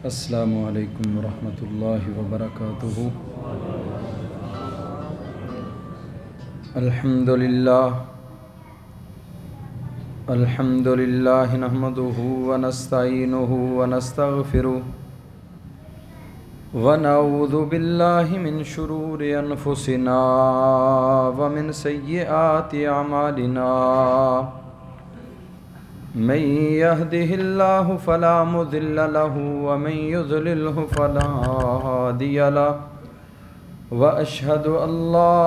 السلام علیکم ورحمۃ اللہ وبرکاتہ۔ الحمد للہ نحمدہ ونستعینہ ونستغفرہ ونعوذ باللہ من شرور انفسنا ومن سیئات اعمالنا، من يهده الله فلا مضل له ومن يضلله فلا هادي له، وأشهد أن لا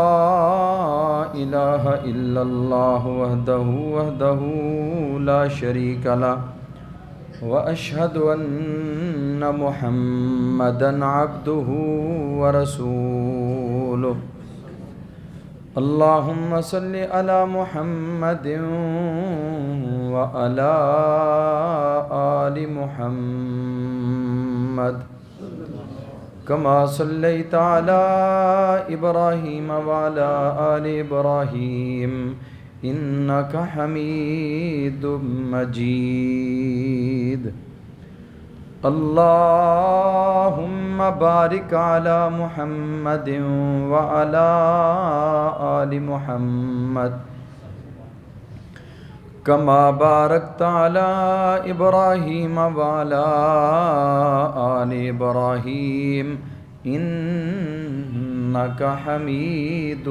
إله إلا الله وحده لا شريك له، وأشهد أن محمدا عبده ورسوله۔ اللهم صل على محمد وعلى آل محمد كما صليت على إبراهيم وعلى آل إبراهيم إنك حميد مجيد۔ اللهم بارك على محمد وعلى آل محمد كما باركت على إبراهيم وعلى آل إبراهيم إنك حميد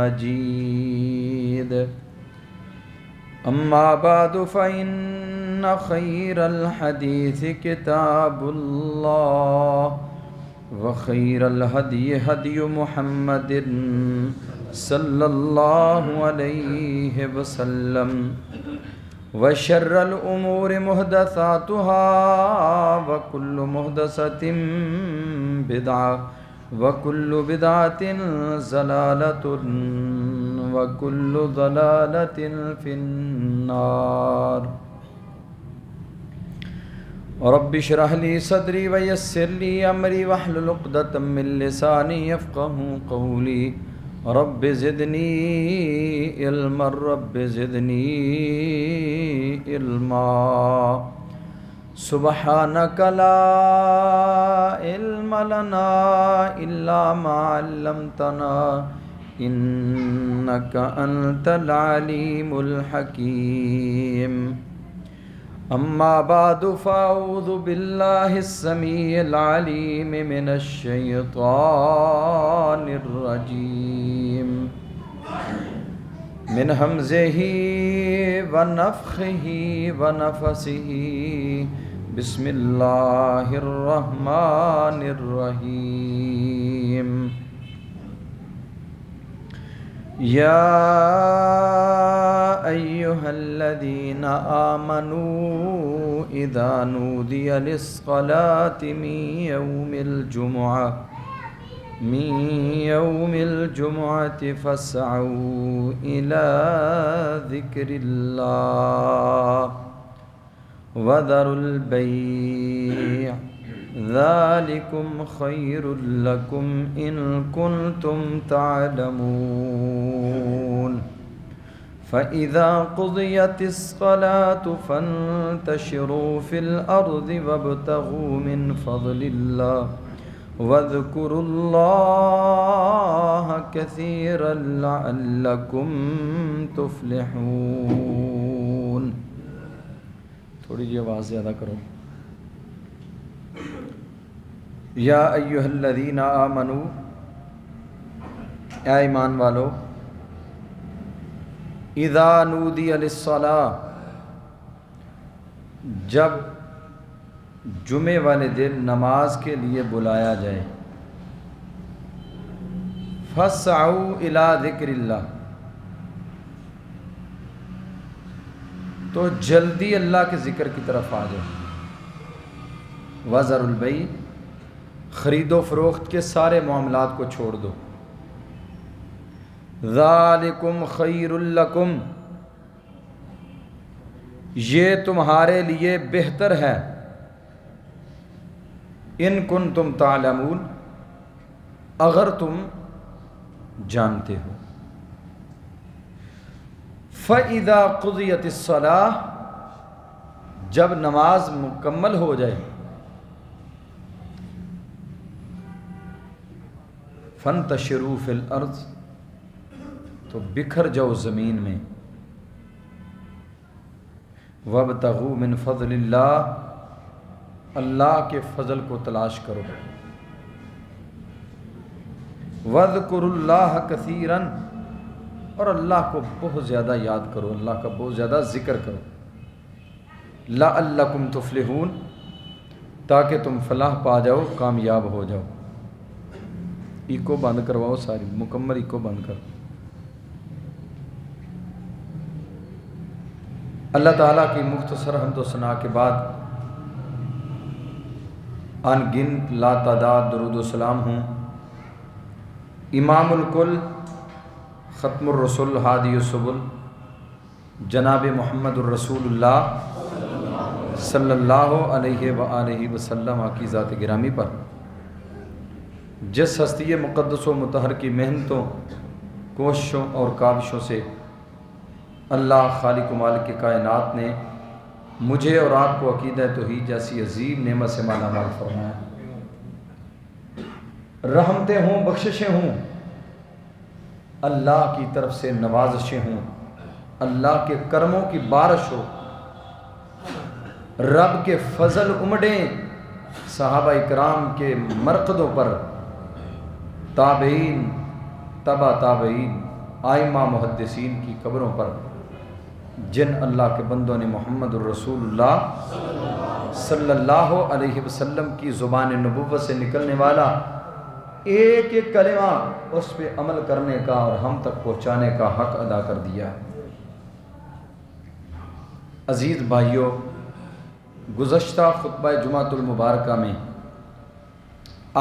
مجيد۔ أما بعد فإن خير الحديث كتاب الله، وخير الهدي هدي محمد صلى الله عليه وسلم، وشر الأمور محدثاتها، وكل محدثة بدعة، وكل بدعة ضلالة، وكل ضلالة في النار۔ رب اشرح لي صدري ويسر لي أمري واحلل عقدة من لساني يفقهوا قولي۔ رب زدني علما، رب زدني علما، سبحانك لا علم لنا إلا ما علمتنا إنك أنت العليم الحكيم۔ أما بعد فأعوذ بالله السميع العليم من الشيطان الرجيم، من همزه ونفخه ونفسه، بسم الله الرحمن الرحيم۔ يا أيها الذين آمنوا إذا نودي للصلاة من يوم الجمعة فاسعوا إلى ذكر الله وذروا البيع، ذلكم خير لكم إن كنتم تعلمون۔ فإذا قضيت الصلاة فانتشروا في الأرض وابتغوا من فضل الله، واذكروا الله كثيرا لعلكم تفلحون۔ تھوڑی جی آواز زیادہ کرو۔ یا ایھا الذین آمنو، اے ایمان والو، اذا نودی للصلاۃ، جب جمعے والے دن نماز کے لیے بلایا جائے، فاسعوا الی ذکر اللہ، تو جلدی اللہ کے ذکر کی طرف آ جاؤ، وذروا البیع، خرید و فروخت کے سارے معاملات کو چھوڑ دو، ذالکم خیر لکم، یہ تمہارے لیے بہتر ہے، ان کنتم تعلمون، اگر تم جانتے ہو۔ فَإِذَا قُضِيَتِ الصَّلَاةُ، جب نماز مکمل ہو جائے، فانتشروا فی الارض، تو بکھر جاؤ زمین میں، وابتغوا من فضل اللہ، اللہ کے فضل کو تلاش کرو، واذکروا اللہ کثیرا، اور اللہ کو بہت زیادہ یاد کرو، اللہ کا بہت زیادہ ذکر کرو، لعلکم تفلحون، تاکہ تم فلاح پا جاؤ، کامیاب ہو جاؤ۔ ایکو بند کرواؤ، ساری مکمل ایکو بند کرو۔ اللہ تعالیٰ کی مختصر حمد و ثنا کے بعد ان گن لا تعداد درود و سلام ہوں امام الکل، ختم الرسل، ہادی السبل، جناب محمد الرسول اللہ صلی اللہ علیہ وآلہ وسلم کی ذات گرامی پر، جس ہستی مقدس و مطہر کی محنتوں، کوششوں اور کاوشوں سے اللہ خالق و مالک کے کائنات نے مجھے اور آپ کو عقیدہ توحید جیسی عظیم نعمت سے مالا مال فرمایا۔ رحمتیں ہوں، بخششیں ہوں، اللہ کی طرف سے نوازشیں ہوں، اللہ کے کرموں کی بارش ہو، رب کے فضل امڑیں صحابہ اکرام کے مرقدوں پر، تابعین، تبع تابعین، آئمہ محدثین کی قبروں پر، جن اللہ کے بندوں نے محمد الرسول اللہ صلی اللہ علیہ وسلم کی زبان نبوت سے نکلنے والا ایک ایک کلمہ اس پہ عمل کرنے کا اور ہم تک پہنچانے کا حق ادا کر دیا۔ عزیز بھائیوں، گزشتہ خطبہ جمعۃ المبارکہ میں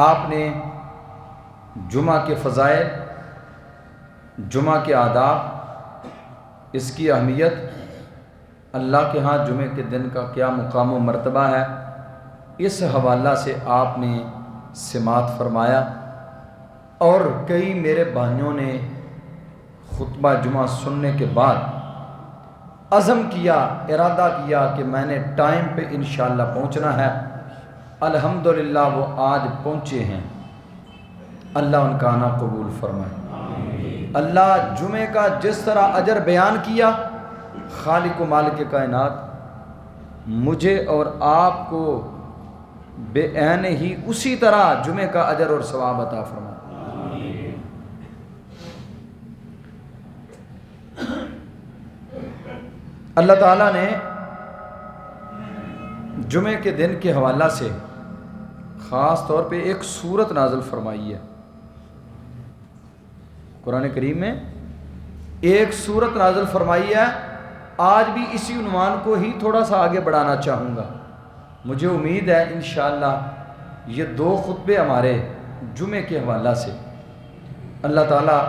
آپ نے جمعہ کے فضائل، جمعہ کے آداب، اس کی اہمیت، اللہ کے ہاں جمعے کے دن کا کیا مقام و مرتبہ ہے، اس حوالہ سے آپ نے سماعت فرمایا، اور کئی میرے بھائیوں نے خطبہ جمعہ سننے کے بعد عزم کیا، ارادہ کیا کہ میں نے ٹائم پہ انشاءاللہ پہنچنا ہے۔ الحمدللہ وہ آج پہنچے ہیں، اللہ ان کا آنا قبول فرمائے۔ اللہ جمعے کا جس طرح اجر بیان کیا، خالق و مالک کائنات مجھے اور آپ کو بے عین ہی اسی طرح جمعے کا اجر اور ثواب عطا فرمائے۔ اللہ تعالیٰ نے جمعے کے دن کے حوالہ سے خاص طور پہ ایک سورت نازل فرمائی ہے۔ قرآن کریم میں ایک سورت نازل فرمائی ہے۔ آج بھی اسی عنوان کو ہی تھوڑا سا آگے بڑھانا چاہوں گا۔ مجھے امید ہے انشاءاللہ یہ دو خطبے ہمارے جمعے کے حوالہ سے اللہ تعالیٰ،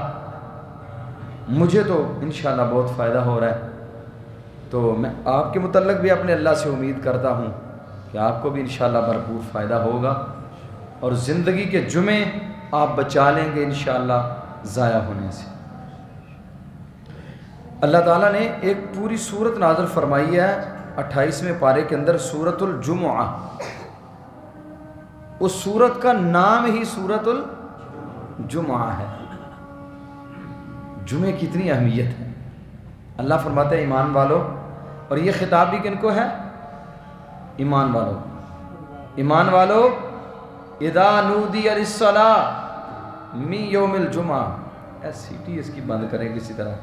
مجھے تو انشاءاللہ بہت فائدہ ہو رہا ہے، تو میں آپ کے متعلق بھی اپنے اللہ سے امید کرتا ہوں کہ آپ کو بھی انشاءاللہ بھرپور فائدہ ہوگا، اور زندگی کے جمعے آپ بچا لیں گے انشاءاللہ ضائع ہونے سے۔ اللہ تعالیٰ نے ایک پوری سورت نازل فرمائی ہے 28ویں پارے کے اندر، سورۃ الجمعہ۔ اس سورت کا نام ہی سورۃ الجمعہ ہے۔ جمعے کی اتنی اہمیت ہے۔ اللہ فرماتے ہیں ایمان والو، اور یہ خطاب بھی کن کو ہے؟ ایمان والو۔ ایمان والو، اذا نودی للصلاۃ من یوم الجمعہ، ایسی ٹی اس کی بند کریں کسی طرح،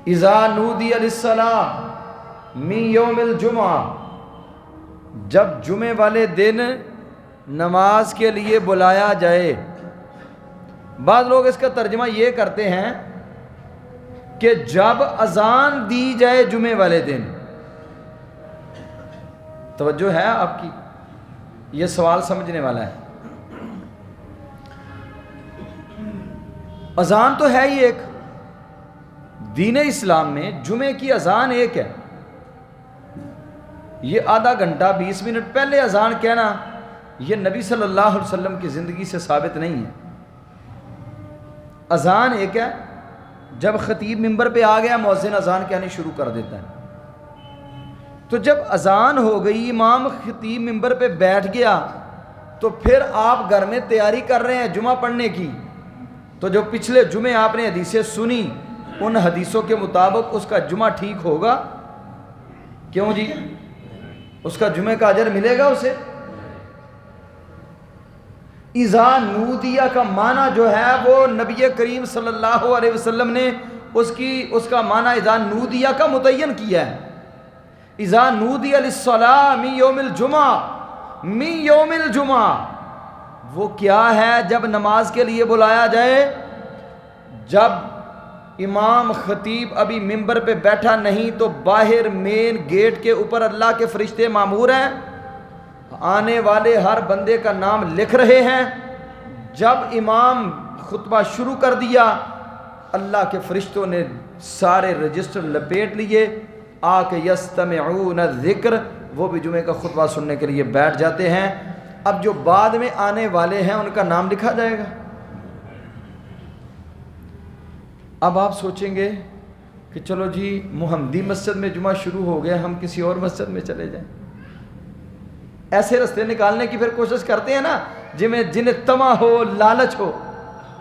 اذا نودی للصلاۃ من یوم الجمعہ، جب جمعے والے دن نماز کے لیے بلایا جائے۔ بعض لوگ اس کا ترجمہ یہ کرتے ہیں کہ جب اذان دی جائے جمعے والے دن۔ توجہ ہے آپ کی؟ یہ سوال سمجھنے والا ہے۔ اذان تو ہے ہی ایک، دین اسلام میں جمعے کی اذان ایک ہے۔ یہ آدھا گھنٹہ 20 منٹ پہلے اذان کہنا، یہ نبی صلی اللہ علیہ وسلم کی زندگی سے ثابت نہیں ہے۔ اذان ایک ہے، جب خطیب منبر پہ آ گیا مؤذن اذان کہانی شروع کر دیتا ہے۔ تو جب اذان ہو گئی، امام خطیب منبر پہ بیٹھ گیا، تو پھر آپ گھر میں تیاری کر رہے ہیں جمعہ پڑھنے کی، تو جو پچھلے جمعے آپ نے حدیثیں سنی ان حدیثوں کے مطابق اس کا جمعہ ٹھیک ہوگا؟ کیوں جی؟ اس کا جمعے کا اجر ملے گا اسے؟ اذا نودیہ کا معنی جو ہے وہ نبی کریم صلی اللہ علیہ وسلم نے اس کا معنی اذا نودیہ کا متعین کیا ہے. اذا نودی للصلاۃ من یوم الجمعہ، من یوم الجمعہ وہ کیا ہے؟ جب نماز کے لیے بلایا جائے، جب امام خطیب ابھی ممبر پہ بیٹھا نہیں تو باہر مین گیٹ کے اوپر اللہ کے فرشتے مامور ہیں، آنے والے ہر بندے کا نام لکھ رہے ہیں. جب امام خطبہ شروع کر دیا، اللہ کے فرشتوں نے سارے رجسٹر لپیٹ لیے، آ کے یستمعون الذکر، وہ بھی جمعے کا خطبہ سننے کے لیے بیٹھ جاتے ہیں. اب جو بعد میں آنے والے ہیں ان کا نام لکھا جائے گا. اب آپ سوچیں گے کہ چلو جی محمدی مسجد میں جمعہ شروع ہو گیا، ہم کسی اور مسجد میں چلے جائیں. ایسے رستے نکالنے کی پھر کوشش کرتے ہیں نا جنہیں طمع ہو، لالچ ہو.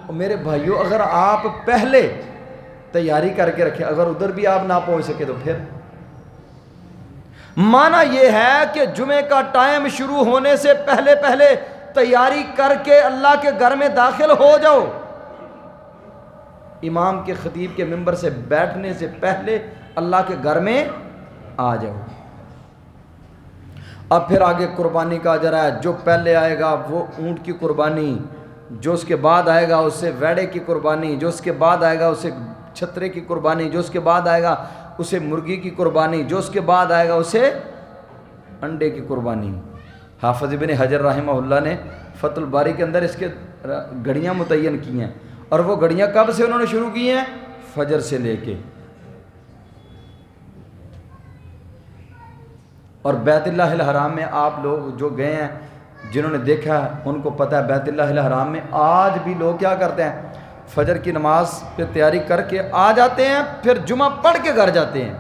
اور میرے بھائیوں، اگر آپ پہلے تیاری کر کے رکھیں، اگر ادھر بھی آپ نہ پہنچ سکے تو پھر معنی یہ ہے کہ جمعے کا ٹائم شروع ہونے سے پہلے تیاری کر کے اللہ کے گھر میں داخل ہو جاؤ. امام کے خطیب کے منبر سے بیٹھنے سے پہلے اللہ کے گھر میں آ جاؤ. اب پھر آگے قربانی کا اجر ہے. جو پہلے آئے گا وہ اونٹ کی قربانی، جو اس کے بعد آئے گا اسے ویڑے کی قربانی، جو اس کے بعد آئے گا اسے چھترے کی قربانی، جو اس کے بعد آئے گا اسے مرغی کی قربانی، جو اس کے بعد آئے گا اسے انڈے کی قربانی. حافظ ابن حجر رحمہ اللہ نے فتح الباری کے اندر اس کے گھڑیاں متعین کی ہیں، اور وہ گھڑیاں کب سے انہوں نے شروع کی ہیں؟ فجر سے لے کے. اور بیت اللہ الحرام میں آپ لوگ جو گئے ہیں، جنہوں نے دیکھا ہے ان کو پتہ ہے بیت اللہ الحرام میں آج بھی لوگ کیا کرتے ہیں؟ فجر کی نماز پہ تیاری کر کے آ جاتے ہیں، پھر جمعہ پڑھ کے گھر جاتے ہیں.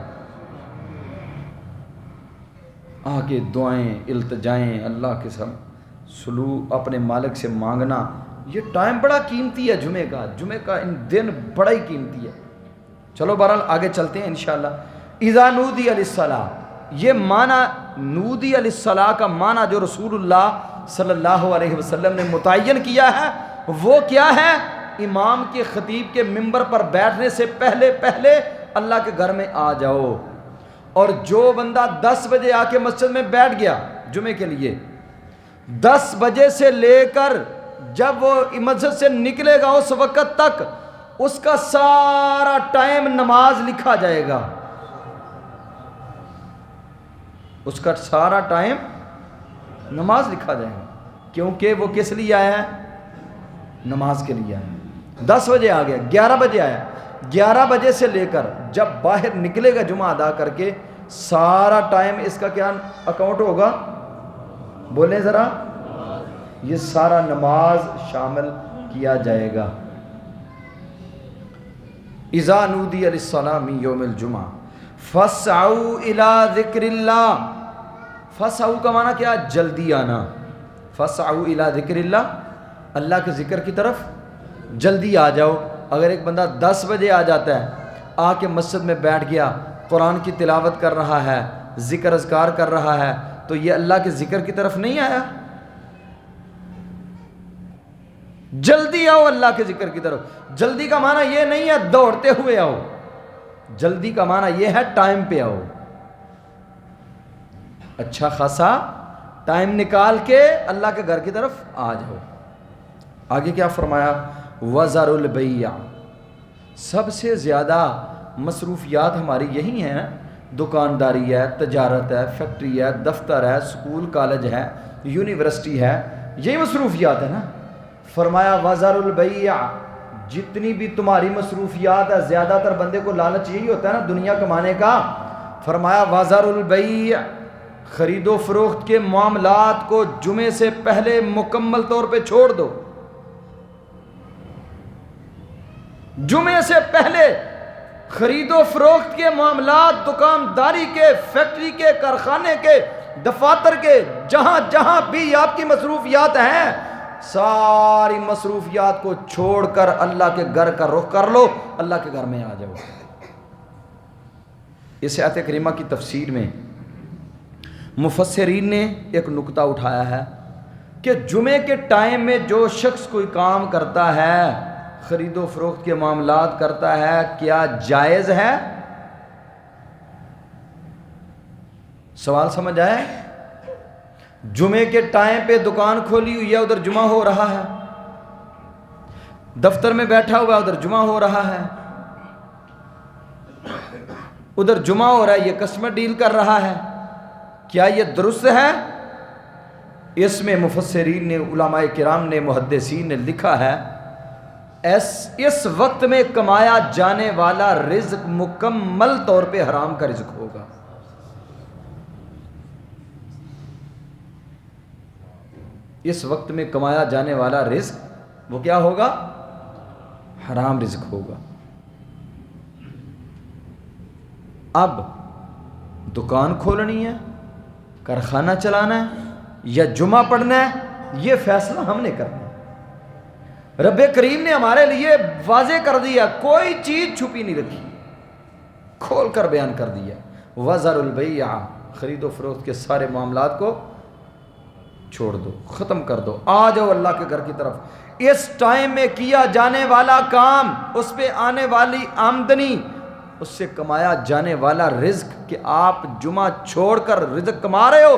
آگے دعائیں، التجائیں، اللہ کے ساتھ سلوک، اپنے مالک سے مانگنا. یہ ٹائم بڑا قیمتی ہے جمعے کا ان دن بڑا ہی قیمتی ہے. چلو بہرحال آگے چلتے ہیں انشاءاللہ. اذا نودی للصلاۃ، یہ معنی نودی للصلاۃ کا معنی جو رسول اللہ صلی اللہ علیہ وسلم نے متعین کیا ہے وہ کیا ہے؟ امام کے خطیب کے منبر پر بیٹھنے سے پہلے اللہ کے گھر میں آ جاؤ. اور جو بندہ 10 بجے آ کے مسجد میں بیٹھ گیا جمعے کے لیے، 10 بجے سے لے کر جب وہ مسجد سے نکلے گا اس وقت تک اس کا سارا ٹائم نماز لکھا جائے گا. اس کا سارا ٹائم نماز لکھا جائے گا، کیونکہ وہ کس لیے آیا ہے؟ نماز کے لیے آیا ہے. 10 بجے آ گیا، 11 بجے آیا، 11 بجے سے لے کر جب باہر نکلے گا جمعہ ادا کر کے سارا ٹائم اس کا کیا اکاؤنٹ ہوگا؟ بولیں ذرا. یہ سارا نماز شامل کیا جائے گا. اذا نودی للصلاۃ من یوم الجمعہ فاسعوا الی ذکر اللہ. فاسعوا کا معنی کیا؟ جلدی آنا. فاسعوا الی ذکر اللہ، اللہ کے ذکر کی طرف جلدی آ جاؤ. اگر ایک بندہ 10 بجے آ جاتا ہے، آ کے مسجد میں بیٹھ گیا، قرآن کی تلاوت کر رہا ہے، ذکر اذکار کر رہا ہے، تو یہ اللہ کے ذکر کی طرف نہیں آیا. جلدی آؤ اللہ کے ذکر کی طرف. جلدی کا معنی یہ نہیں ہے دوڑتے ہوئے آؤ، جلدی کا معنی یہ ہے ٹائم پہ آؤ. اچھا خاصا ٹائم نکال کے اللہ کے گھر کی طرف آ جاؤ. آگے کیا فرمایا؟ وَذَرُوا الْبَيْعَ. سب سے زیادہ مصروفیات ہماری یہی ہیں، دکانداری ہے، تجارت ہے، فیکٹری ہے، دفتر ہے، سکول کالج ہے، یونیورسٹی ہے، یہی مصروفیات ہے نا. فرمایا وَذَرُوا الْبَيْعَ، جتنی بھی تمہاری مصروفیات ہے، زیادہ تر بندے کو لالچ یہی ہوتا ہے نا دنیا کمانے کا. فرمایا وَذَرُوا الْبَيْعَ، خرید و فروخت کے معاملات کو جمعے سے پہلے مکمل طور پہ چھوڑ دو. جمعے سے پہلے خرید و فروخت کے معاملات، دکانداری کے، فیکٹری کے، کارخانے کے، دفاتر کے جہاں جہاں بھی آپ کی مصروفیات ہیں، ساری مصروفیات کو چھوڑ کر اللہ کے گھر کا رخ کر لو، اللہ کے گھر میں آ جاؤ۔ اس آیت کریمہ کی تفسیر میں مفسرین نے ایک نکتہ اٹھایا ہے کہ جمعے کے ٹائم میں جو شخص کوئی کام کرتا ہے، خرید و فروخت کے معاملات کرتا ہے، کیا جائز ہے؟ سوال سمجھ آئے؟ جمعے کے ٹائم پہ دکان کھولی ہوئی ہے، ادھر جمعہ ہو رہا ہے، دفتر میں بیٹھا ہوا ہے، ادھر جمعہ ہو رہا ہے، ادھر جمعہ ہو رہا ہے، یہ کسٹمر ڈیل کر رہا ہے، کیا یہ درست ہے؟ اس میں مفسرین نے، علماء کرام نے، محدثین نے لکھا ہے اس وقت میں کمایا جانے والا رزق مکمل طور پہ حرام کا رزق ہوگا۔ اس وقت میں کمایا جانے والا رزق وہ کیا ہوگا؟ حرام رزق ہوگا۔ اب دکان کھولنی ہے، کارخانہ چلانا ہے یا جمعہ پڑھنا ہے، یہ فیصلہ ہم نے کرنا ہے۔ رب کریم نے ہمارے لیے واضح کر دیا، کوئی چیز چھپی نہیں رکھی، کھول کر بیان کر دیا۔ وَذَرُوا الْبَيْعَ، خرید و فروخت کے سارے معاملات کو چھوڑ دو، ختم کر دو، آ جاؤ اللہ کے گھر کی طرف۔ اس ٹائم میں کیا جانے والا کام، اس پہ آنے والی آمدنی، اس سے کمایا جانے والا رزق کہ آپ جمعہ چھوڑ کر رزق کما رہے ہو،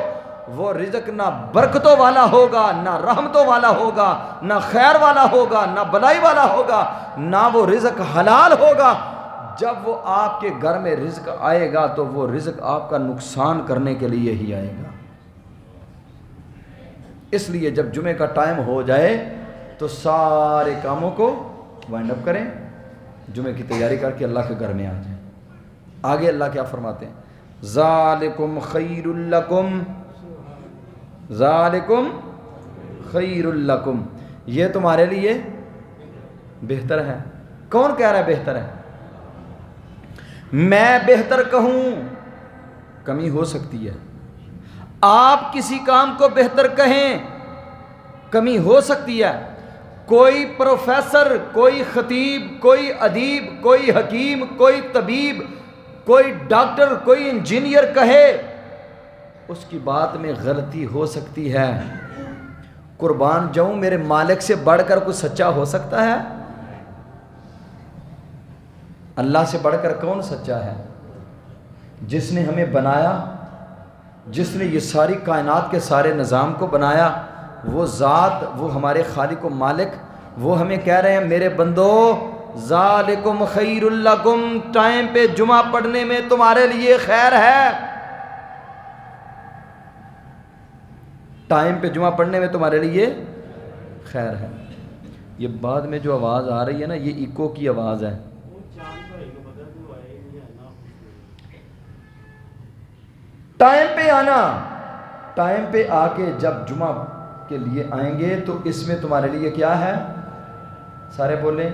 وہ رزق نہ برکتوں والا ہوگا، نہ رحمتوں والا ہوگا، نہ خیر والا ہوگا، نہ بلائی والا ہوگا، نہ وہ رزق حلال ہوگا۔ جب وہ آپ کے گھر میں رزق آئے گا تو وہ رزق آپ کا نقصان کرنے کے لیے ہی آئے گا۔ اس لیے جب جمعے کا ٹائم ہو جائے تو سارے کاموں کو وائنڈ اپ کریں، جمعے کی تیاری کر کے اللہ کے گھر میں آ جائیں۔ آگے اللہ کیا فرماتے ہیں؟ ذالکم خیر لکم، ذالکم خیر لکم، یہ تمہارے لیے بہتر ہے۔ کون کہہ رہا ہے بہتر ہے؟ میں بہتر کہوں کمی ہو سکتی ہے، آپ کسی کام کو بہتر کہیں کمی ہو سکتی ہے۔ کوئی پروفیسر، کوئی خطیب، کوئی ادیب، کوئی حکیم، کوئی طبیب، کوئی ڈاکٹر، کوئی انجینئر کہے، اس کی بات میں غلطی ہو سکتی ہے۔ قربان جاؤں، میرے مالک سے بڑھ کر کوئی سچا ہو سکتا ہے؟ اللہ سے بڑھ کر کون سچا ہے؟ جس نے ہمیں بنایا، جس نے یہ ساری کائنات کے سارے نظام کو بنایا، وہ ذات، وہ ہمارے خالق و مالک، وہ ہمیں کہہ رہے ہیں میرے بندو ذالکم خیر لکم، ٹائم پہ جمعہ پڑھنے میں تمہارے لیے خیر ہے، ٹائم پہ جمعہ پڑھنے میں تمہارے لیے خیر ہے۔ یہ بعد میں جو آواز آ رہی ہے نا، یہ ایکو کی آواز ہے۔ ٹائم پہ آنا، ٹائم پہ آ کے جب جمعہ کے لیے آئیں گے تو اس میں تمہارے لیے کیا ہے؟ سارے بولیں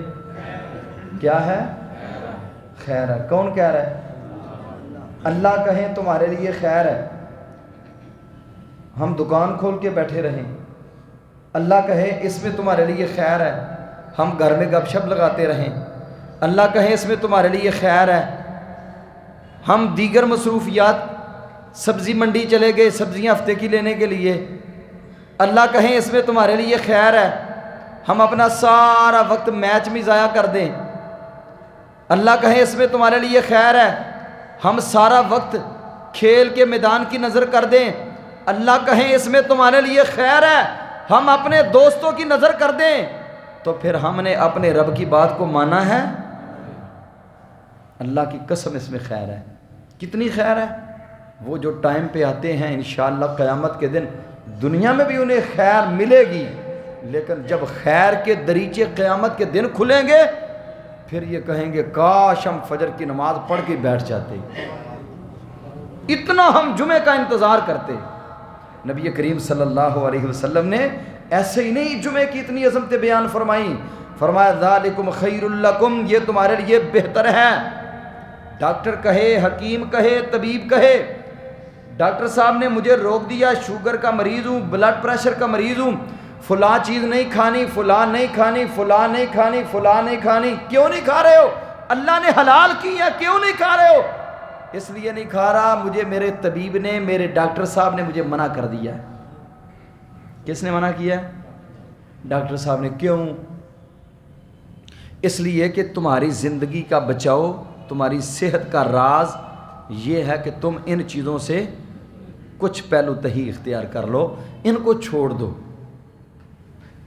کیا ہے؟ خیر ہے۔ کون کہہ رہا ہے؟ اللہ کہیں تمہارے لیے خیر ہے۔ ہم دکان کھول کے بیٹھے رہیں، اللہ کہے اس میں تمہارے لیے خیر ہے۔ ہم گھر میں گپ شپ لگاتے رہیں، اللہ کہے اس میں تمہارے لیے خیر ہے۔ ہم دیگر مصروفیات، سبزی منڈی چلے گئے سبزیاں ہفتے کی لینے کے لیے، اللہ کہیں اس میں تمہارے لیے خیر ہے۔ ہم اپنا سارا وقت میچ میں ضائع کر دیں، اللہ کہیں اس میں تمہارے لیے خیر ہے۔ ہم سارا وقت کھیل کے میدان کی نظر کر دیں، اللہ کہیں اس میں تمہارے لیے خیر ہے۔ ہم اپنے دوستوں کی نظر کر دیں تو پھر ہم نے اپنے رب کی بات کو مانا ہے؟ اللہ کی قسم اس میں خیر ہے۔ کتنی خیر ہے؟ وہ جو ٹائم پہ آتے ہیں انشاءاللہ قیامت کے دن دنیا میں بھی انہیں خیر ملے گی، لیکن جب خیر کے دریچے قیامت کے دن کھلیں گے پھر یہ کہیں گے کاش ہم فجر کی نماز پڑھ کے بیٹھ جاتے، اتنا ہم جمعے کا انتظار کرتے۔ نبی کریم صلی اللہ علیہ وسلم نے ایسے ہی نہیں جمعے کی اتنی عظمتیں بیان فرمائیں، فرمایا ذالکم خیر لکم، یہ تمہارے لیے بہتر ہے۔ ڈاکٹر کہے، حکیم کہے، طبیب کہے، ڈاکٹر صاحب نے مجھے روک دیا، شوگر کا مریض ہوں، بلڈ پریشر کا مریض ہوں، فلاں چیز نہیں کھانی، فلاں نہیں کھانی، فلاں نہیں کھانی، فلاں نہیں کھانی۔ کیوں نہیں کھا رہے ہو؟ اللہ نے حلال کی ہے، کیوں نہیں کھا رہے ہو؟ اس لیے نہیں کھا رہا، مجھے میرے طبیب نے، میرے ڈاکٹر صاحب نے مجھے منع کر دیا ہے۔ کس نے منع کیا ہے؟ ڈاکٹر صاحب نے۔ کیوں؟ اس لیے کہ تمہاری زندگی کا بچاؤ، تمہاری صحت کا راز یہ ہے کہ تم ان چیزوں سے کچھ پہلو تہی اختیار کر لو، ان کو چھوڑ دو۔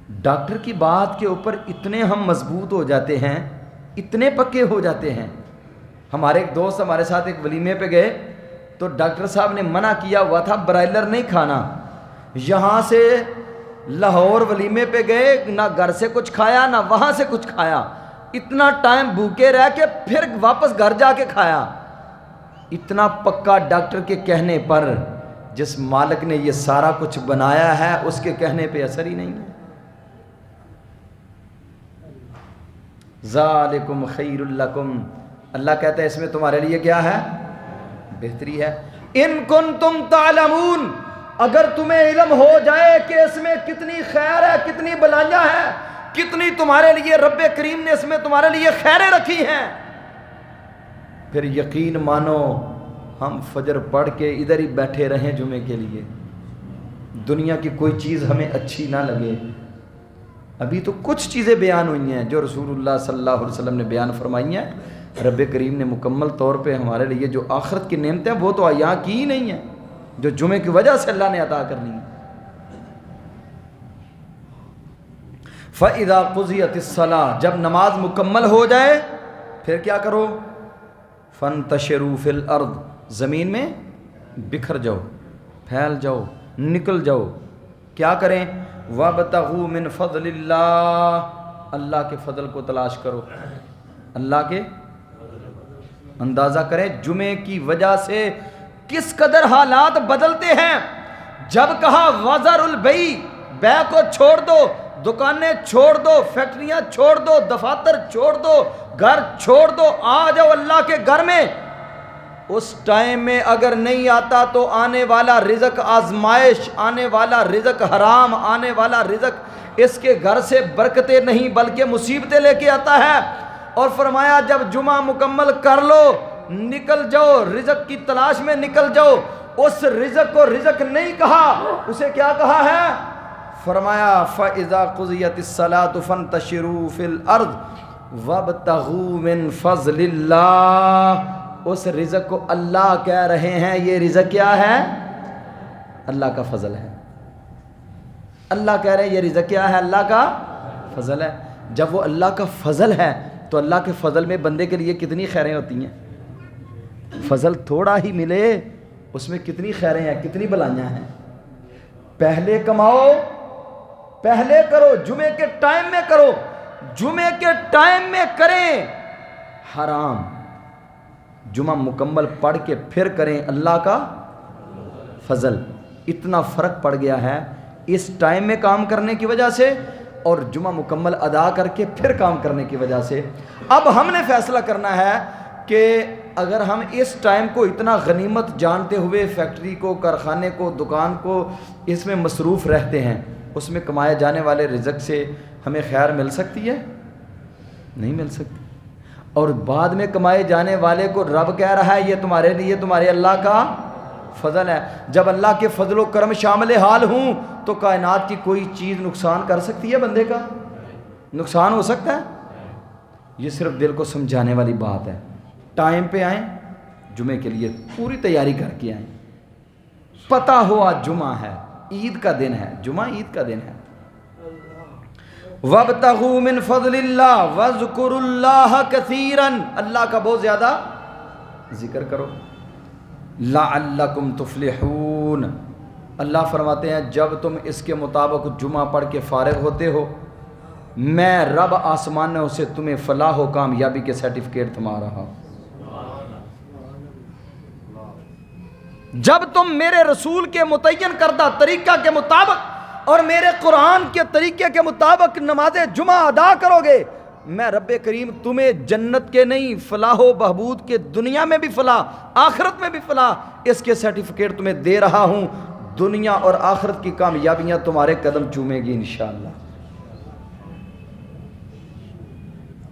ڈاکٹر کی بات کے اوپر اتنے ہم مضبوط ہو جاتے ہیں، اتنے پکے ہو جاتے ہیں۔ ہمارے ایک دوست ہمارے ساتھ ایک ولیمے پہ گئے تو ڈاکٹر صاحب نے منع کیا ہوا تھا برائلر نہیں کھانا۔ یہاں سے لاہور ولیمے پہ گئے، نہ گھر سے کچھ کھایا نہ وہاں سے کچھ کھایا، اتنا ٹائم بھوکے رہ کے پھر واپس گھر جا کے کھایا۔ اتنا پکا ڈاکٹر کے کہنے پر، جس مالک نے یہ سارا کچھ بنایا ہے اس کے کہنے پہ اثر ہی نہیں ہے۔ ذالکم خیر لکم، اللہ کہتا ہے اس میں تمہارے لیے کیا ہے؟ بہتری ہے۔ ان کنتم تعلمون، اگر تمہیں علم ہو جائے کہ اس میں کتنی خیر ہے، کتنی بلائیاں ہیں، کتنی تمہارے لیے رب کریم نے اس میں تمہارے لیے خیریں رکھی ہیں، پھر یقین مانو ہم فجر پڑھ کے ادھر ہی بیٹھے رہیں جمعے کے لیے، دنیا کی کوئی چیز ہمیں اچھی نہ لگے۔ ابھی تو کچھ چیزیں بیان ہوئی ہیں جو رسول اللہ صلی اللہ علیہ وسلم نے بیان فرمائی ہیں، رب کریم نے مکمل طور پہ ہمارے لیے جو آخرت کی نعمتیں وہ تو یہاں کی ہی نہیں ہیں، جو جمعے کی وجہ سے اللہ نے عطا کرنی ہے۔ فَإِذَا قُضِيَتِ الصَّلَاةُ، جب نماز مکمل ہو جائے پھر کیا کرو؟ فَانْتَشِرُوا فِي الْأَرْضِ، زمین میں بکھر جاؤ، پھیل جاؤ، نکل جاؤ۔ کیا کریں؟ وَابْتَغُوا مِنْ فَضْلِ اللَّهِ، اللہ کے فضل کو تلاش کرو، اللہ کے اندازہ کریں جمعے کی وجہ سے کس قدر حالات بدلتے ہیں۔ جب کہا وَذَرُوا الْبَيْعَ، بیع کو چھوڑ دو، دکانیں چھوڑ دو، فیکٹریاں چھوڑ دو، دفاتر چھوڑ دو، گھر چھوڑ دو، آ جاؤ اللہ کے گھر میں۔ اس ٹائم میں اگر نہیں آتا تو آنے والا رزق آزمائش، آنے والا رزق حرام، آنے والا رزق اس کے گھر سے برکتیں نہیں بلکہ مصیبتیں لے کے آتا ہے۔ اور فرمایا جب جمعہ مکمل کر لو نکل جاؤ، رزق کی تلاش میں نکل جاؤ۔ اس رزق کو رزق نہیں کہا، اسے کیا کہا ہے؟ فرمایا فَإِذَا قُضِيَتِ الصَّلَاةُ فَانْتَشِرُوا فِي الْأَرْضِ وَابْتَغُوا مِنْ فَضْلِ اللَّهِ۔ اس رزق کو اللہ کہہ رہے ہیں، یہ رزق کیا ہے؟ اللہ کا فضل ہے۔ اللہ کہہ رہے ہیں یہ رزق کیا ہے؟ اللہ کا فضل ہے۔ جب وہ اللہ کا فضل ہے تو اللہ کے فضل میں بندے کے لیے کتنی خیریں ہوتی ہیں۔ فضل تھوڑا ہی ملے اس میں کتنی خیریں ہیں، کتنی بلائیاں ہیں۔ پہلے کماؤ، پہلے کرو، جمعے کے ٹائم میں کرو، جمعے کے ٹائم میں کریں، حرام جمعہ مکمل پڑھ کے پھر کریں، اللہ کا فضل۔ اتنا فرق پڑ گیا ہے اس ٹائم میں کام کرنے کی وجہ سے اور جمعہ مکمل ادا کر کے پھر کام کرنے کی وجہ سے۔ اب ہم نے فیصلہ کرنا ہے کہ اگر ہم اس ٹائم کو اتنا غنیمت جانتے ہوئے فیکٹری کو، کارخانے کو، دکان کو اس میں مصروف رہتے ہیں، اس میں کمائے جانے والے رزق سے ہمیں خیر مل سکتی ہے؟ نہیں مل سکتی۔ اور بعد میں کمائے جانے والے کو رب کہہ رہا ہے یہ تمہارے لیے تمہارے اللہ کا فضل ہے۔ جب اللہ کے فضل و کرم شامل حال ہوں تو کائنات کی کوئی چیز نقصان کر سکتی ہے؟ بندے کا نقصان ہو سکتا ہے؟ یہ صرف دل کو سمجھانے والی بات ہے۔ ٹائم پہ آئیں، جمعے کے لیے پوری تیاری کر کے آئیں، پتہ ہو آج جمعہ ہے، عید کا دن ہے، جمعہ عید کا دن ہے۔ وَابْتَغُوا مِنْ فَضْلِ اللَّهِ وَاذْكُرُوا اللَّهَ كَثِيرًا، اللہ کا بہت زیادہ ذکر کرو۔ لَعَلَّكُمْ تُفْلِحُونَ، اللہ فرماتے ہیں جب تم اس کے مطابق جمعہ پڑھ کے فارغ ہوتے ہو میں رب آسمانوں سے تمہیں فلاح و کامیابی کے سرٹیفکیٹ تھما رہا ہوں۔ جب تم میرے رسول کے متعین کردہ طریقہ کے مطابق اور میرے قرآن کے طریقے کے مطابق نماز جمعہ ادا کرو گے میں رب کریم تمہیں جنت کے نہیں فلاح و بہبود کے دنیا میں بھی فلاح آخرت میں بھی فلاح اس کے سرٹیفکیٹ تمہیں دے رہا ہوں. دنیا اور آخرت کی کامیابیاں تمہارے قدم چومے گی انشاءاللہ.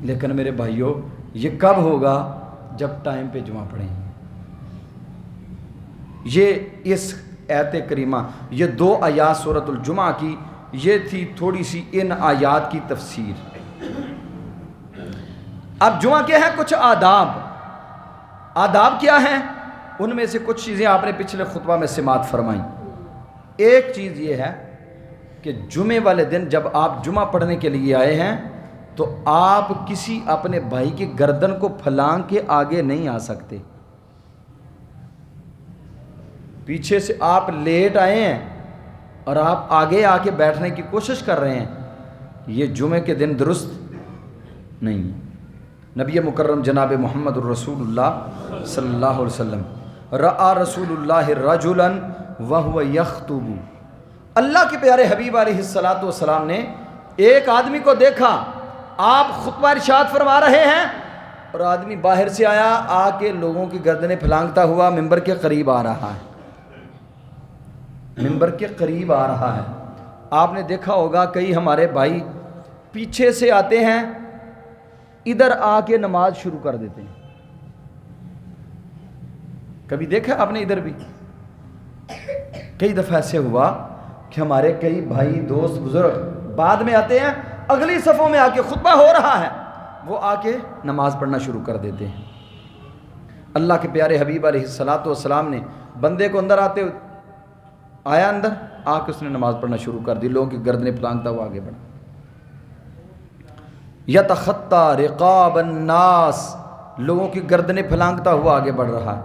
لیکن میرے بھائیوں یہ کب ہوگا؟ جب ٹائم پہ جمعہ پڑھیں گے. یہ اس آیت کریمہ یہ 2 آیات سورۃ الجمعہ کی یہ تھی تھوڑی سی ان آیات کی تفسیر. اب جمعہ کے ہیں کچھ آداب کیا ہیں؟ ان میں سے کچھ چیزیں آپ نے پچھلے خطبہ میں سماعت فرمائیں. ایک چیز یہ ہے کہ جمعے والے دن جب آپ جمعہ پڑھنے کے لیے آئے ہیں تو آپ کسی اپنے بھائی کی گردن کو پھلانگ کے آگے نہیں آ سکتے. پیچھے سے آپ لیٹ آئے ہیں اور آپ آگے آ کے بیٹھنے کی کوشش کر رہے ہیں، یہ جمعے کے دن درست نہیں. نبی مکرم جناب محمد الرسول اللہ صلی اللہ علیہ وسلم رأى رسول اللہ رجلا وهو يخطب، اللہ کے پیارے حبیب علیہ الصلاۃ والسلام نے ایک آدمی کو دیکھا، آپ خطبہ ارشاد فرما رہے ہیں اور آدمی باہر سے آیا، آ کے لوگوں کی گردنیں پھلانگتا ہوا ممبر کے قریب آ رہا ہے. ممبر کے قریب آ رہا ہے. آپ نے دیکھا ہوگا کئی ہمارے بھائی پیچھے سے آتے ہیں، ادھر آ کے نماز شروع کر دیتے ہیں. کبھی دیکھا آپ نے؟ ادھر بھی کئی دفعہ ایسے ہوا کہ ہمارے کئی بھائی دوست بزرگ بعد میں آتے ہیں، اگلی صفوں میں آ کے خطبہ ہو رہا ہے وہ آ کے نماز پڑھنا شروع کر دیتے ہیں. اللہ کے پیارے حبیب علیہ الصلاۃ والسلام نے بندے کو اندر آتے آیا، اندر آ کے اس نے نماز پڑھنا شروع کر دی، لوگوں کی گردنیں پھلانگتا ہوا آگے بڑھا. یتخطی رقاب الناس، لوگوں کی گردنیں پھلانگتا ہوا آگے بڑھ رہا ہے.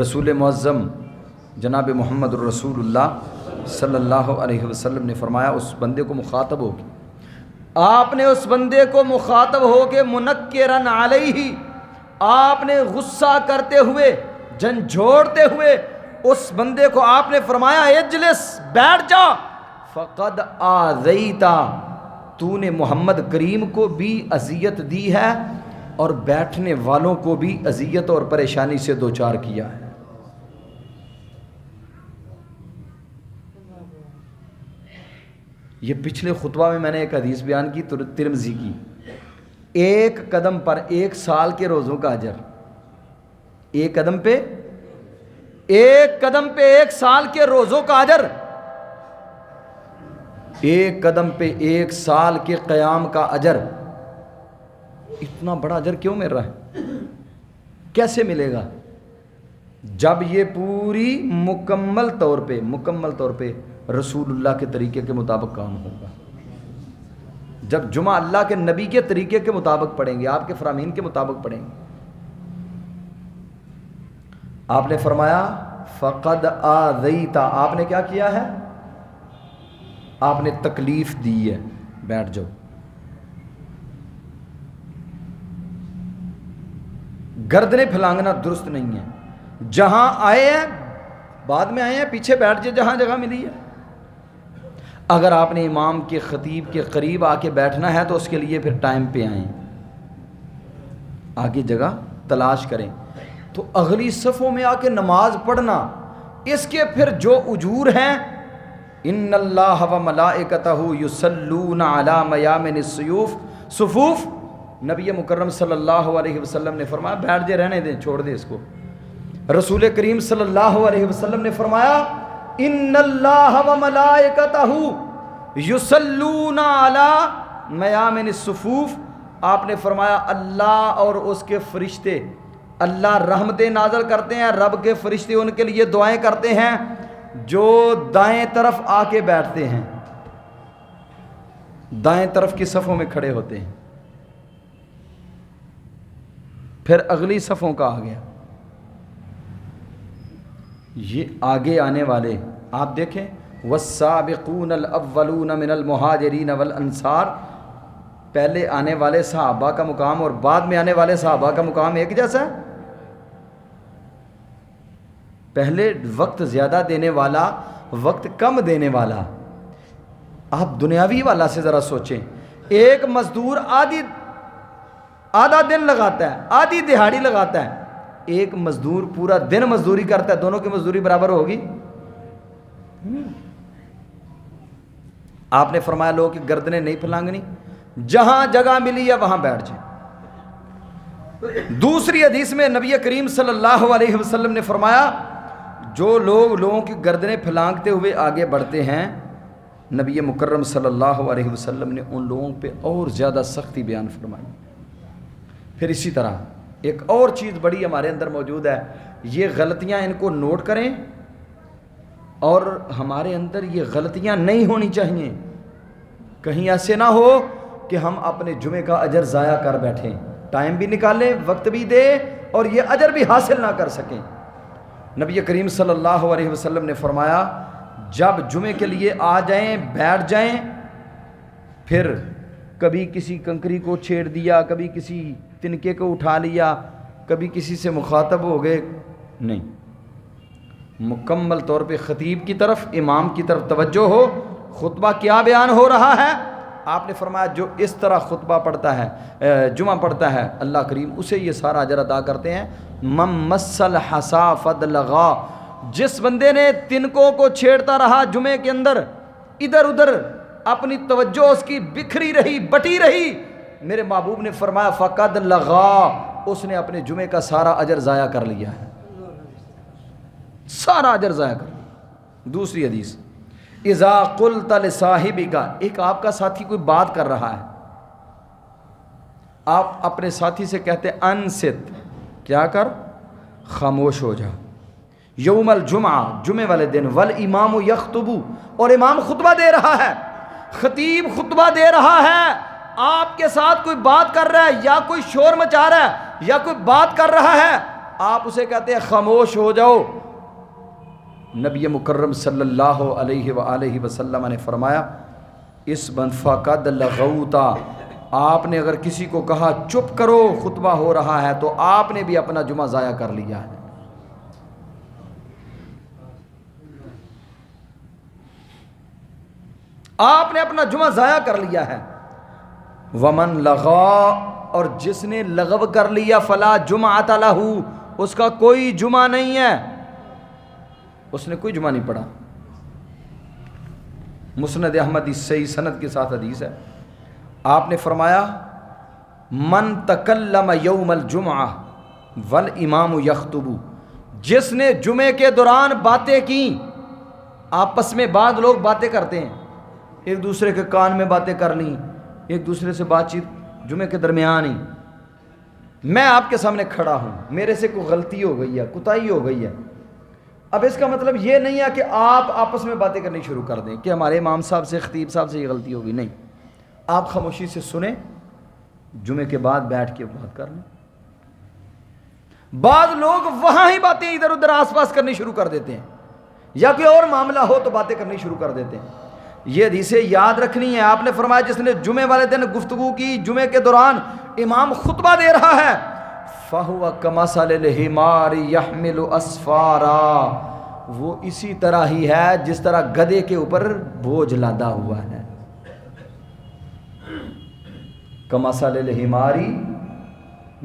رسول معظم جناب محمد الرسول اللہ صلی اللہ علیہ وسلم نے فرمایا اس بندے کو مخاطب ہو کے، آپ نے اس بندے کو مخاطب ہو کے منکرن علیہ، آپ نے غصہ کرتے ہوئے جھنجھوڑتے ہوئے اس بندے کو آپ نے فرمایا اجلس، بیٹھ جا. فقد آذیتا، تو نے محمد کریم کو بھی اذیت دی ہے اور بیٹھنے والوں کو بھی اذیت اور پریشانی سے دوچار کیا ہے. یہ پچھلے خطبہ میں نے ایک حدیث بیان کی ترمذی کی، ایک قدم پر 1 سال کے روزوں کا اجر، ایک قدم پہ 1 سال کے روزوں کا اجر، ایک قدم پہ 1 سال کے قیام کا اجر. اتنا بڑا اجر کیوں مل رہا ہے؟ کیسے ملے گا؟ جب یہ پوری مکمل طور پہ رسول اللہ کے طریقے کے مطابق کام ہوگا. جب جمعہ اللہ کے نبی کے طریقے کے مطابق پڑھیں گے، آپ کے فرامین کے مطابق پڑھیں گے. آپ نے فرمایا فقد آذیتا، آپ نے کیا کیا ہے؟ آپ نے تکلیف دی ہے، بیٹھ جاؤ. گردنیں پھلانگنا درست نہیں ہے. جہاں آئے ہیں بعد میں آئے ہیں، پیچھے بیٹھ جائے جہاں جگہ ملی ہے. اگر آپ نے امام کے خطیب کے قریب آ کے بیٹھنا ہے تو اس کے لیے پھر ٹائم پہ آئیں، آگے جگہ تلاش کریں. تو اگلی صفوں میں آ کے نماز پڑھنا، اس کے پھر جو اجور ہیں، ان اللہ و ملائکتہ یصلون علی میامن الصفوف، نبی مکرم صلی اللہ علیہ وسلم نے فرمایا بیٹھ جائے، رہنے دیں، چھوڑ دیں اس کو. رسول کریم صلی اللہ علیہ وسلم نے فرمایا ان اللہ و ملائکتہ یصلون علی میامن الصفوف، آپ نے فرمایا اللہ اور اس کے فرشتے، اللہ رحمتیں نازل کرتے ہیں، رب کے فرشتے ان کے لیے دعائیں کرتے ہیں جو دائیں طرف آ کے بیٹھتے ہیں، دائیں طرف کی صفوں میں کھڑے ہوتے ہیں. پھر اگلی صفوں کا آ گیا. یہ آگے آنے والے آپ دیکھیں، والسابقون الاولون من المہاجرین والانصار، پہلے آنے والے صحابہ کا مقام اور بعد میں آنے والے صحابہ کا مقام ایک جیسا ہے؟ پہلے وقت زیادہ دینے والا، وقت کم دینے والا. آپ دنیاوی والا سے ذرا سوچیں ایک مزدور آدھا دن لگاتا ہے، آدھی دہاڑی لگاتا ہے، ایک مزدور پورا دن مزدوری کرتا ہے، دونوں کی مزدوری برابر ہوگی؟ آپ نے فرمایا لوگوں کی گردنیں نہیں پھلانگنی، جہاں جگہ ملی ہے وہاں بیٹھ جائیں۔ دوسری حدیث میں نبی کریم صلی اللہ علیہ وسلم نے فرمایا جو لوگوں کی گردنیں پھلانگتے ہوئے آگے بڑھتے ہیں، نبی مکرم صلی اللہ علیہ وسلم نے ان لوگوں پہ اور زیادہ سختی بیان فرمائی۔ پھر اسی طرح ایک اور چیز بڑی ہمارے اندر موجود ہے، یہ غلطیاں ان کو نوٹ کریں، اور ہمارے اندر یہ غلطیاں نہیں ہونی چاہیے۔ کہیں ایسے نہ ہو کہ ہم اپنے جمعے کا اجر ضائع کر بیٹھیں، ٹائم بھی نکالیں، وقت بھی دیں، اور یہ اجر بھی حاصل نہ کر سکیں۔ نبی کریم صلی اللہ علیہ وسلم نے فرمایا جب جمعے کے لیے آ جائیں بیٹھ جائیں، پھر کبھی کسی کنکری کو چھیڑ دیا، کبھی کسی تنکے کو اٹھا لیا، کبھی کسی سے مخاطب ہو گئے، نہیں، مکمل طور پہ خطیب کی طرف، امام کی طرف توجہ ہو، خطبہ کیا بیان ہو رہا ہے۔ آپ نے فرمایا جو اس طرح خطبہ پڑھتا ہے، جمعہ پڑھتا ہے، اللہ کریم اسے یہ سارا اجر عطا کرتے ہیں۔ من مس الحصا فدلغا، جس بندے نے تنکوں کو چھیڑتا رہا جمعے کے اندر، ادھر ادھر اپنی توجہ اس کی بکھری رہی، بٹی رہی، میرے محبوب نے فرمایا فقد لغا، اس نے اپنے جمعے کا سارا اجر ضائع کر لیا ہے، سارا اجر ضائع کر لیا۔ دوسری حدیث، اذا قلت لصاحبک، ایک آپ کا ساتھی کوئی بات کر رہا ہے، آپ اپنے ساتھی سے کہتے انست، کیا کر، خاموش ہو جا، یوم الجمعہ، جمعے والے دن، والامام یخطب، اور امام خطبہ دے رہا ہے، خطیب خطبہ دے رہا ہے، آپ کے ساتھ کوئی بات کر رہا ہے، یا کوئی شور مچا رہا ہے، یا کوئی بات کر رہا ہے، آپ اسے کہتے ہیں خاموش ہو جاؤ۔ نبی مکرم صلی اللہ علیہ وآلہ وسلم نے فرمایا اس بند فقد لغوتا، آپ نے اگر کسی کو کہا چپ کرو خطبہ ہو رہا ہے، تو آپ نے بھی اپنا جمعہ ضائع کر لیا ہے۔ آپ نے اپنا جمعہ ضائع کر لیا ہے۔ ومن لغا، اور جس نے لغو کر لیا، فلا جمعۃ لہ، اس کا کوئی جمعہ نہیں ہے، اس نے کوئی جمعہ نہیں پڑھا۔ مسند احمد اس صحیح سند کے ساتھ حدیث ہے، آپ نے فرمایا من تکلم یوم الجمعہ والامام یخطب، جس نے جمعے کے دوران باتیں کی، آپس میں بعض لوگ باتیں کرتے ہیں، ایک دوسرے کے کان میں باتیں کر لیں، ایک دوسرے سے بات چیت جمعے کے درمیان ہی، میں آپ کے سامنے کھڑا ہوں، میرے سے کوئی غلطی ہو گئی ہے، کوتاہی ہو گئی ہے، اب اس کا مطلب یہ نہیں ہے کہ آپ آپس میں باتیں کرنی شروع کر دیں کہ ہمارے امام صاحب سے، خطیب صاحب سے یہ غلطی ہوگی، نہیں، آپ خاموشی سے سنیں، جمعے کے بعد بیٹھ کے بات کر لیں۔ بعض لوگ وہاں ہی باتیں ادھر ادھر آس پاس کرنی شروع کر دیتے ہیں، یا کوئی اور معاملہ ہو تو باتیں کرنی شروع کر دیتے ہیں۔ یہ حدیثیں یاد رکھنی ہے۔ آپ نے فرمایا جس نے جمعے والے دن گفتگو کی، جمعے کے دوران امام خطبہ دے رہا ہے، فَهُوَ كَمَثَلِ الْحِمَارِ يَحْمِلُ أَسْفَارًا، وہ اسی طرح ہی ہے جس طرح گدھے کے اوپر بوجھ لادا ہوا ہے۔ كَمَثَلِ الْحِمَارِ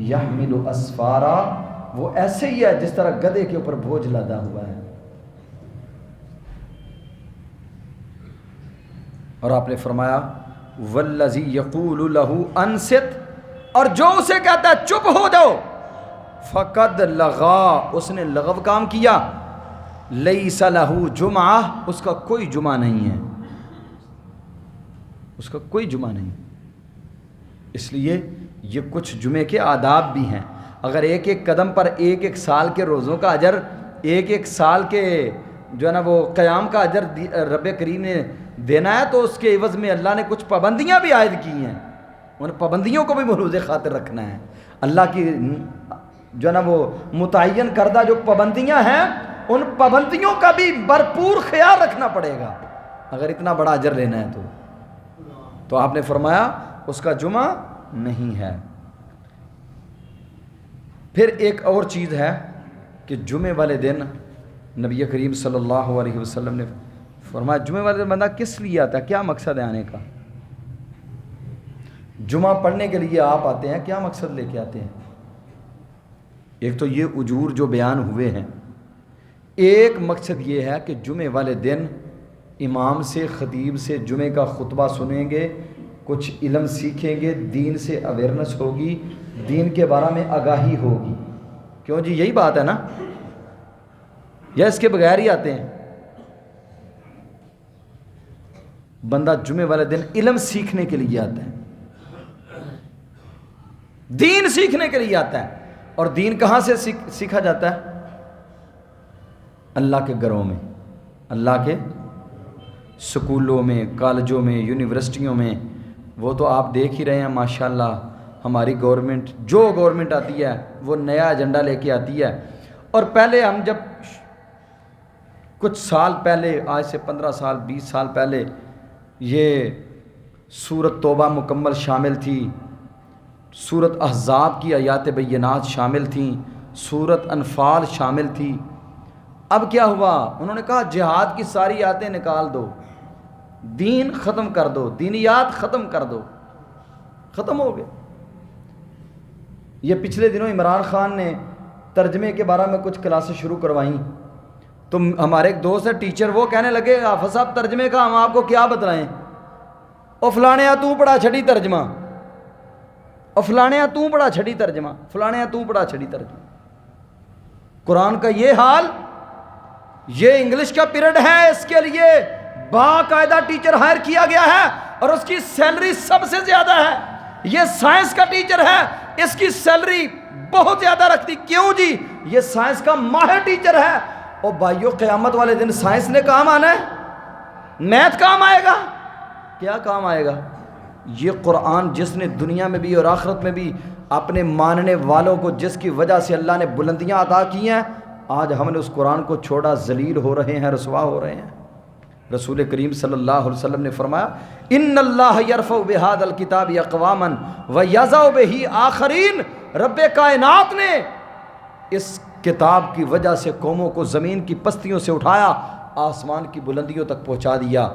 يَحْمِلُ أَسْفَارًا، وہ ایسے ہی ہے جس طرح گدھے کے اوپر بوجھ لادا ہوا ہے۔ اور آپ نے فرمایا وَالَّذِي يَقُولُ لَهُ أَنْصِتْ، اور جو اسے کہتا ہے چپ ہو جاؤ، فَقَدْ لَغَا، اس نے لغو کام کیا، لَيْسَ لَهُ جُمْعَةٌ، اس کا کوئی جمعہ نہیں ہے، اس کا کوئی جمعہ نہیں۔ اس لیے یہ کچھ جمعے کے آداب بھی ہیں، اگر ایک ایک قدم پر ایک ایک سال کے روزوں کا اجر، ایک ایک سال کے جو ہے نا وہ قیام کا اجر رب کریم نے دینا ہے، تو اس کے عوض میں اللہ نے کچھ پابندیاں بھی عائد کی ہیں، ان پابندیوں کو بھی ملحوظ خاطر رکھنا ہے۔ اللہ کی جو ہے نا وہ متعین کردہ جو پابندیاں ہیں، ان پابندیوں کا بھی بھرپور خیال رکھنا پڑے گا اگر اتنا بڑا اجر لینا ہے تو آپ نے فرمایا اس کا جمعہ نہیں ہے۔ پھر ایک اور چیز ہے کہ جمعے والے دن نبی کریم صلی اللہ علیہ وسلم نے فرمایا جمعے والے دن بندہ کس لیے آتا ہے، کیا مقصد ہے آنے کا؟ جمعہ پڑھنے کے لیے آپ آتے ہیں، کیا مقصد لے کے آتے ہیں؟ ایک تو یہ اجور جو بیان ہوئے ہیں، ایک مقصد یہ ہے کہ جمعے والے دن امام سے، خطیب سے جمعے کا خطبہ سنیں گے، کچھ علم سیکھیں گے، دین سے اویئرنس ہوگی، دین کے بارے میں آگاہی ہوگی. کیوں جی؟ یہی بات ہے نا، یا اس کے بغیر ہی آتے ہیں؟ بندہ جمعے والے دن علم سیکھنے کے لیے آتا ہے، دین سیکھنے کے لیے آتا ہے. اور دین کہاں سے سیکھا جاتا ہے؟ اللہ کے گھروں میں، اللہ کے سکولوں میں، کالجوں میں، یونیورسٹیوں میں. وہ تو آپ دیکھ ہی رہے ہیں ماشاءاللہ، ہماری گورنمنٹ جو گورنمنٹ آتی ہے وہ نیا ایجنڈا لے کے آتی ہے. اور پہلے ہم جب کچھ سال پہلے، آج سے 15 سال 20 سال پہلے، یہ سورت توبہ مکمل شامل تھی، سورت احزاب کی آیات بینات شامل تھیں، سورت انفال شامل تھی. اب کیا ہوا؟ انہوں نے کہا جہاد کی ساری آیتیں نکال دو، دین ختم کر دو، دینیات ختم کر دو. ختم ہو گئے. یہ پچھلے دنوں عمران خان نے ترجمے کے بارے میں کچھ کلاسیں شروع کروائیں، تو ہمارے ایک دوست ہے ٹیچر، وہ کہنے لگے حافظ صاحب ترجمے کا ہم آپ کو کیا بتلائیں؟ او فلانیا تو پڑھا چھڑی ترجمہ، او فلانیا تو پڑھا چھڑی ترجمہ، فلانیا تو پڑھا چھڑی ترجمہ. قرآن کا یہ حال، یہ انگلش کا پیریڈ ہے، اس کے لیے باقاعدہ ٹیچر ہائر کیا گیا ہے اور اس کی سیلری سب سے زیادہ ہے. یہ سائنس کا ٹیچر ہے، اس کی سیلری بہت زیادہ رکھتی. کیوں جی؟ یہ سائنس کا ماہر ٹیچر ہے. اور بھائیو قیامت والے دن سائنس نے کام آنا ہے، میتھ کام آئے گا، کیا کام آئے گا؟ یہ قرآن جس نے دنیا میں بھی اور آخرت میں بھی اپنے ماننے والوں کو، جس کی وجہ سے اللہ نے بلندیاں عطا کی ہیں، آج ہم نے اس قرآن کو چھوڑا، ذلیل ہو رہے ہیں، رسوا ہو رہے ہیں. رسول کریم صلی اللہ علیہ وسلم نے فرمایا ان اللہ یرفع بہذا الکتاب اقواما ویضع بہ آخرین. رب کائنات نے اس کتاب کی وجہ سے قوموں کو زمین کی پستیوں سے اٹھایا، آسمان کی بلندیوں تک پہنچا دیا،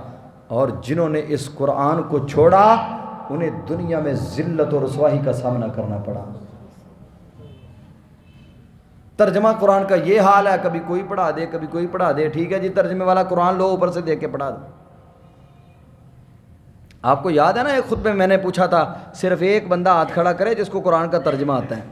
اور جنہوں نے اس قرآن کو چھوڑا انہیں دنیا میں ذلت و رسوائی کا سامنا کرنا پڑا. ترجمہ قرآن کا یہ حال ہے، کبھی کوئی پڑھا دے، کبھی کوئی پڑھا دے. ٹھیک ہے جی، ترجمے والا قرآن لو، اوپر سے دے کے پڑھا دو. آپ کو یاد ہے نا ایک خطبے میں میں نے پوچھا تھا، صرف ایک بندہ ہاتھ کھڑا کرے جس کو قرآن کا ترجمہ آتا ہے.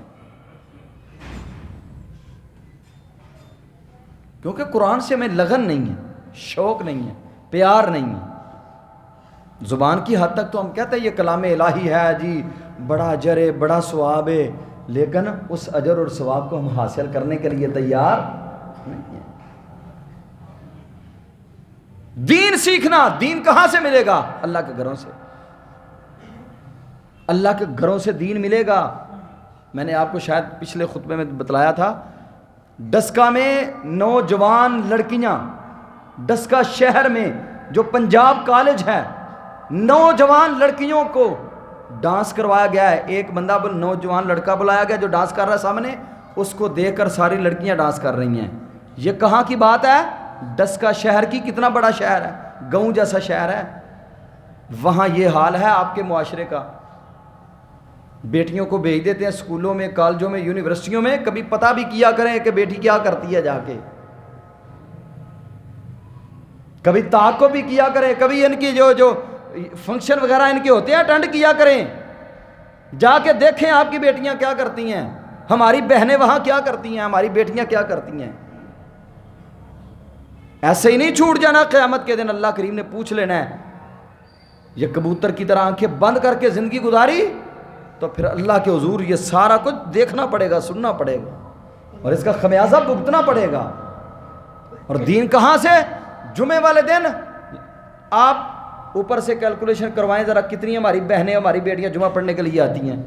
کیونکہ قرآن سے ہمیں لگن نہیں ہے، شوق نہیں ہے، پیار نہیں ہے. زبان کی حد تک تو ہم کہتے ہیں یہ کلام الہی ہے جی، بڑا اجر ہے، بڑا ثواب ہے، لیکن اس اجر اور ثواب کو ہم حاصل کرنے کے لیے تیار نہیں ہیں. دین سیکھنا، دین کہاں سے ملے گا؟ اللہ کے گھروں سے. اللہ کے گھروں سے دین ملے گا. میں نے آپ کو شاید پچھلے خطبے میں بتلایا تھا، ڈسکا میں نوجوان لڑکیاں، ڈسکا شہر میں جو پنجاب کالج ہے، نوجوان لڑکیوں کو ڈانس کروایا گیا ہے. ایک بندہ نوجوان لڑکا بلایا گیا جو ڈانس کر رہا ہے سامنے، اس کو دیکھ کر ساری لڑکیاں ڈانس کر رہی ہیں. یہ کہاں کی بات ہے؟ ڈسکا شہر کی. کتنا بڑا شہر ہے، گاؤں جیسا شہر ہے. وہاں یہ حال ہے آپ کے معاشرے کا. بیٹیوں کو بھیج دیتے ہیں اسکولوں میں، کالجوں میں، یونیورسٹیوں میں. کبھی پتہ بھی کیا کریں کہ بیٹی کیا کرتی ہے جا کے. کبھی تعاقب بھی کیا کریں، کبھی ان کی جو فنکشن وغیرہ ان کے ہوتے ہیں اٹینڈ کیا کریں. جا کے دیکھیں آپ کی بیٹیاں کیا کرتی ہیں، ہماری بہنیں وہاں کیا کرتی ہیں، ہماری بیٹیاں کیا کرتی ہیں. ایسے ہی نہیں چھوٹ جانا. قیامت کے دن اللہ کریم نے پوچھ لینا ہے. یہ کبوتر کی طرح آنکھیں بند کر کے زندگی گزاری تو پھر اللہ کے حضور یہ سارا کچھ دیکھنا پڑے گا، سننا پڑے گا، اور اس کا خمیازہ بھگتنا پڑے گا. اور دین کہاں سے؟ جمعے والے دن. آپ اوپر سے کیلکولیشن کروائیں ذرا، کتنی ہماری بہنیں، ہماری بیٹیاں جمعہ پڑھنے کے لیے آتی ہیں.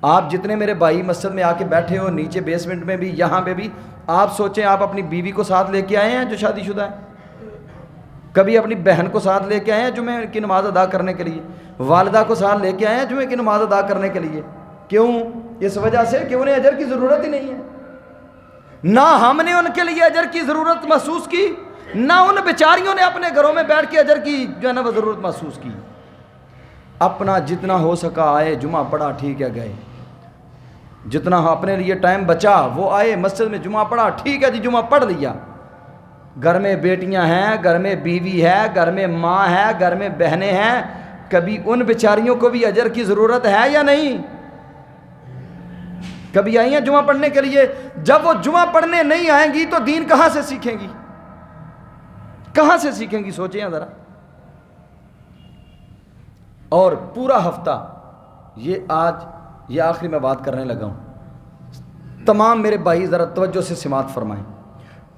آپ جتنے میرے بھائی مسجد میں آ کے بیٹھے ہو، نیچے بیسمنٹ میں بھی، یہاں پہ بھی، آپ سوچیں آپ اپنی بیوی کو ساتھ لے کے آئے ہیں جو شادی شدہ ہے؟ کبھی اپنی بہن کو ساتھ لے کے آئے ہیں جمعے کی نماز ادا کرنے کے لیے؟ والدہ کو ساتھ لے کے آئے ہیں جمعے کی نماز ادا کرنے کے لیے؟ کیوں؟ اس وجہ سے کہ انہیں اجر کی ضرورت ہی نہیں ہے. نہ ہم نے ان کے لیے اجر کی ضرورت محسوس کی، نہ ان بیچاریوں نے اپنے گھروں میں بیٹھ کے اجر کی جو ہے نا وہ ضرورت محسوس کی. اپنا جتنا ہو سکا آئے، جمعہ پڑھا، ٹھیک ہے گئے، جتنا اپنے لیے ٹائم بچا وہ آئے مسجد میں، جمعہ پڑھا، ٹھیک ہے جی جمعہ پڑھ لیا۔ گھر میں بیٹیاں ہیں، گھر میں بیوی ہے، گھر میں ماں ہے، گھر میں بہنیں ہیں، کبھی ان بیچاریوں کو بھی اجر کی ضرورت ہے یا نہیں؟ کبھی آئی ہیں جمعہ پڑھنے کے لیے؟ جب وہ جمعہ پڑھنے نہیں آئیں گی تو دین کہاں سے سیکھیں گی؟ کہاں سے سیکھیں گی؟ سوچیں ذرا۔ اور پورا ہفتہ، یہ آخری میں بات کرنے لگا ہوں، تمام میرے بھائی ذرا توجہ سے سماعت فرمائیں۔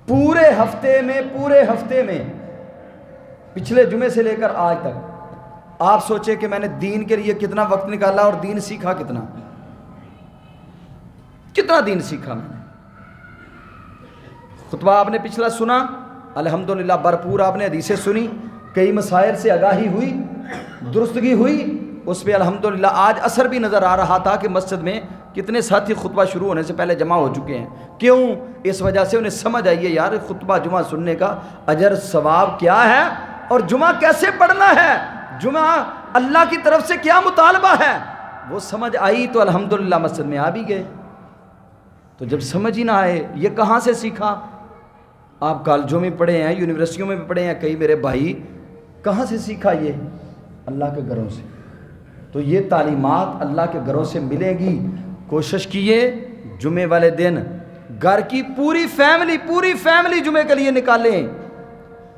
پورے ہفتے میں پچھلے جمعے سے لے کر آج تک آپ سوچیں کہ میں نے دین کے لیے کتنا وقت نکالا اور دین سیکھا کتنا دین سیکھا میں نے۔ خطبہ آپ نے پچھلا سنا، الحمدللہ بھرپور آپ نے حدیثیں سنی، کئی مسائل سے آگاہی ہوئی، درستگی ہوئی، اس پہ الحمدللہ آج اثر بھی نظر آ رہا تھا کہ مسجد میں کتنے ساتھی خطبہ شروع ہونے سے پہلے جمع ہو چکے ہیں۔ کیوں؟ اس وجہ سے انہیں سمجھ آئی ہے یار خطبہ جمعہ سننے کا اجر ثواب کیا ہے اور جمعہ کیسے پڑھنا ہے، جمعہ اللہ کی طرف سے کیا مطالبہ ہے، وہ سمجھ آئی تو الحمدللہ مسجد میں آ بھی گئے۔ تو جب سمجھ ہی نہ آئے، یہ کہاں سے سیکھا؟ آپ کالجوں میں پڑھے ہیں، یونیورسٹیوں میں بھی پڑھے ہیں، کئی میرے بھائی، کہاں سے سیکھا؟ یہ اللہ کے گھروں سے۔ تو یہ تعلیمات اللہ کے گھروں سے ملے گی۔ کوشش کیے جمعے والے دن گھر کی پوری فیملی جمعے کے لیے نکالیں،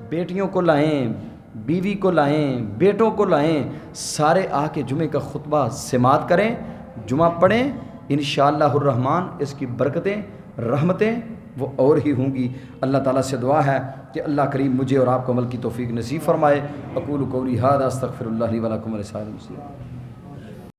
بیٹیوں کو لائیں، بیوی کو لائیں، بیٹوں کو لائیں، سارے آ کے جمعے کا خطبہ سماعت کریں، جمعہ پڑھیں، انشاءاللہ الرحمن اس کی برکتیں، رحمتیں وہ اور ہی ہوں گی۔ اللہ تعالیٰ سے دعا ہے کہ اللہ کریم مجھے اور آپ کو عمل کی توفیق نصیب فرمائے۔ اقول قولی ھذا استغفر اللہ لی ولکم ولسائر المسلمین۔